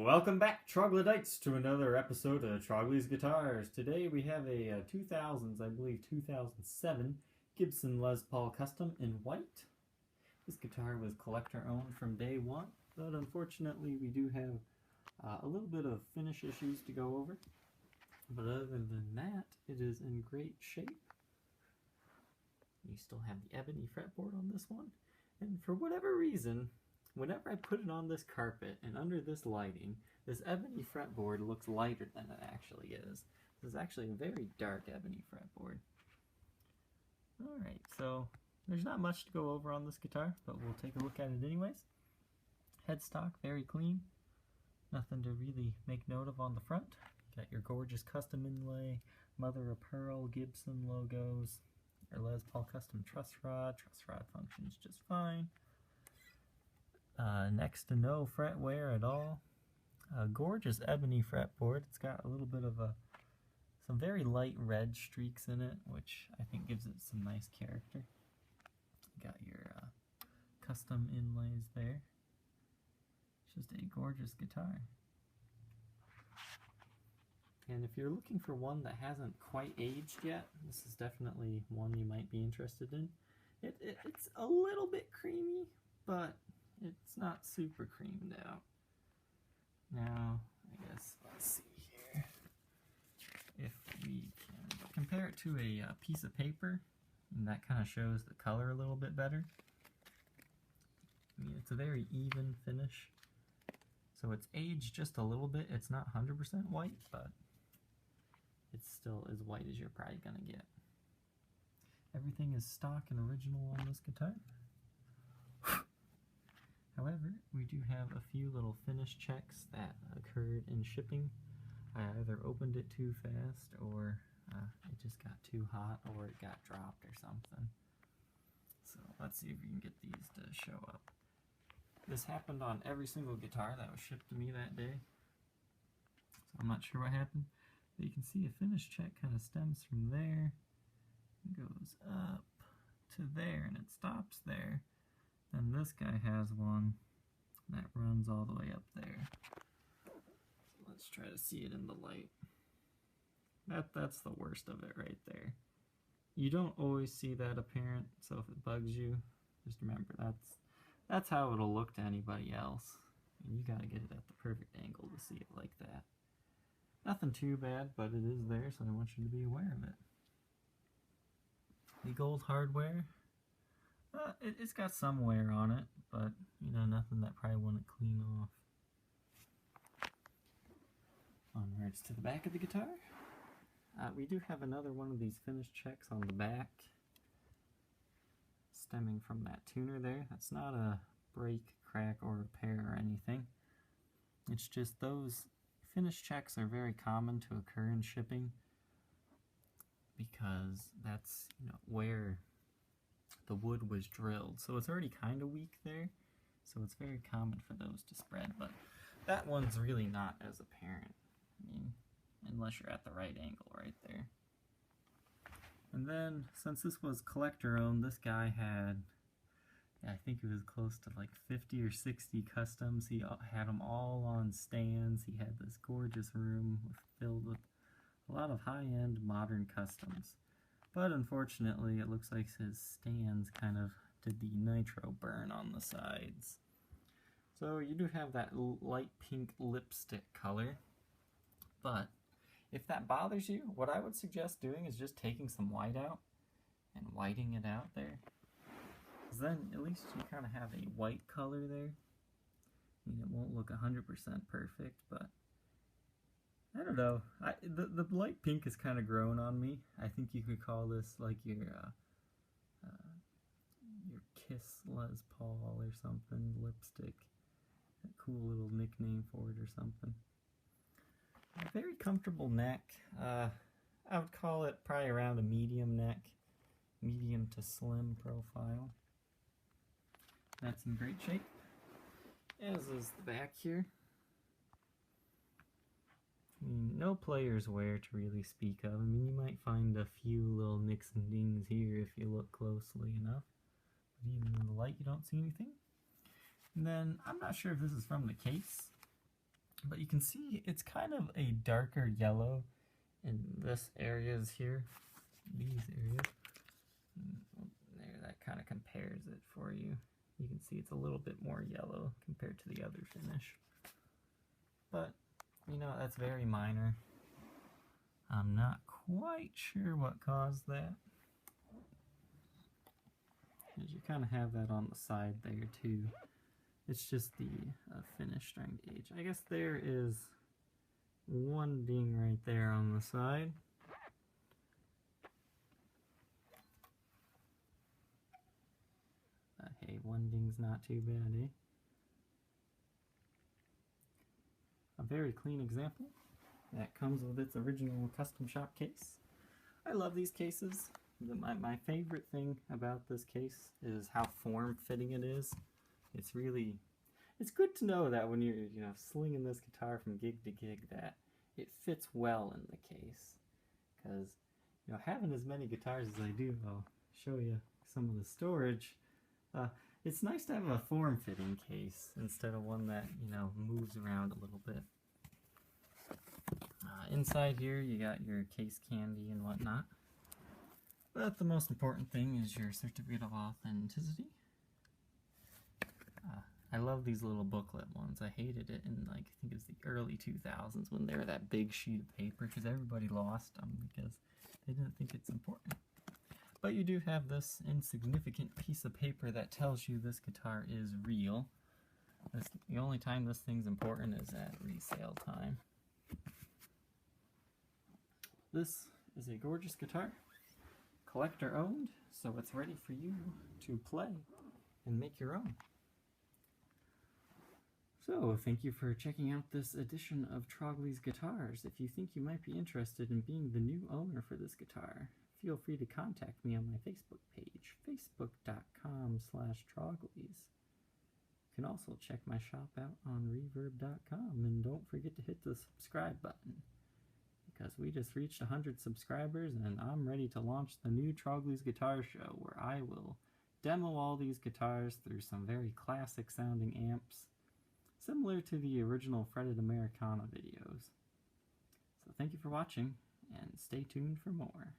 Welcome back, Troglodytes, to another episode of Trogly's Guitars. Today we have a 2000s, I believe 2007, Gibson Les Paul Custom in white. This guitar was collector owned from day one, but unfortunately we do have a little bit of finish issues to go over. But other than that, it is in great shape. You still have the ebony fretboard on this one, and for whatever reason, whenever I put it on this carpet and under this lighting, this ebony fretboard looks lighter than it actually is. This is actually a very dark ebony fretboard. Alright, so there's not much to go over on this guitar, but we'll take a look at it anyways. Headstock, very clean. Nothing to really make note of on the front. Got your gorgeous custom inlay, mother of pearl, Gibson logos, your Les Paul custom truss rod. Truss rod functions just fine. Next to no fret wear at all. A gorgeous ebony fretboard. It's got a little bit of some very light red streaks in it, which I think gives it some nice character. Got your custom inlays there. It's just a gorgeous guitar. And if you're looking for one that hasn't quite aged yet, this is definitely one you might be interested in. It's a little bit creamy, but it's not super creamed out. Now, I guess, let's see here. If we can compare it to a piece of paper, and that kind of shows the color a little bit better. I mean, it's a very even finish. So it's aged just a little bit. It's not 100% white, but it's still as white as you're probably going to get. Everything is stock and original on this guitar. However, we do have a few little finish checks that occurred in shipping. I either opened it too fast, or it just got too hot, or it got dropped or something. So let's see if we can get these to show up. This happened on every single guitar that was shipped to me that day. So I'm not sure what happened. But you can see a finish check kind of stems from there, goes up to there, and it stops there. And this guy has one that runs all the way up there. So let's try to see it in the light. That's the worst of it right there. You don't always see that apparent, so if it bugs you, just remember that's how it'll look to anybody else. And you gotta get it at the perfect angle to see it like that. Nothing too bad, but it is there, so I want you to be aware of it. The gold hardware. It's got some wear on it, but you know, nothing that probably wouldn't clean off. Onwards to the back of the guitar. We do have another one of these finish checks on the back, stemming from that tuner there. That's not a break, crack, or repair or anything. It's just those finish checks are very common to occur in shipping, because that's, you know, where the wood was drilled, so it's already kind of weak there, so it's very common for those to spread, but that one's really not as apparent. I mean, unless you're at the right angle right there. And then, since this was collector owned, this guy had, I think it was close to like 50 or 60 customs. He had them all on stands. He had this gorgeous room filled with a lot of high-end modern customs. But unfortunately, it looks like his stands kind of did the nitro burn on the sides. So you do have that light pink lipstick color. But if that bothers you, what I would suggest doing is just taking some white out and whiting it out there. Because then at least you kind of have a white color there. I mean, it won't look 100% perfect, but I don't know. The light pink has kind of grown on me. I think you could call this like your Kiss Les Paul or something, lipstick. A cool little nickname for it or something. A very comfortable neck. I would call it probably around a medium neck, medium to slim profile. That's in great shape, as is the back here. I mean, no player's wear to really speak of. I mean, you might find a few little nicks and dings here if you look closely enough. But even in the light, you don't see anything. And then, I'm not sure if this is from the case, But you can see it's kind of a darker yellow in this areas here, these areas. There, that kind of compares it for you. You can see it's a little bit more yellow compared to the other finish. But, you know, that's very minor. I'm not quite sure what caused that. Because you kind of have that on the side there too. It's just the finish strength gauge. I guess there is one ding right there on the side. Hey, one ding's not too bad, eh? A very clean example that comes with its original custom shop case. I love these cases. My favorite thing about this case is how form-fitting it is. It's good to know that when you're, you know, slinging this guitar from gig to gig, that it fits well in the case. Because, you know, having as many guitars as I do, I'll show you some of the storage. It's nice to have a form-fitting case instead of one that, you know, moves around a little bit. Inside here, you got your case candy and whatnot. But the most important thing is your certificate of authenticity. I love these little booklet ones. I hated it in, like, I think it was the early 2000s when they were that big sheet of paper, because everybody lost them because they didn't think it's important. But you do have this insignificant piece of paper that tells you this guitar is real. The only time this thing's important is at resale time. This is a gorgeous guitar, collector owned, so it's ready for you to play and make your own. So, thank you for checking out this edition of Trogly's Guitars. If you think you might be interested in being the new owner for this guitar, feel free to contact me on my Facebook page, facebook.com/Troglys. You can also check my shop out on reverb.com, and don't forget to hit the subscribe button, because we just reached 100 subscribers, and I'm ready to launch the new Trogly's Guitar Show, where I will demo all these guitars through some very classic sounding amps, similar to the original Fretted Americana videos. So thank you for watching, and stay tuned for more.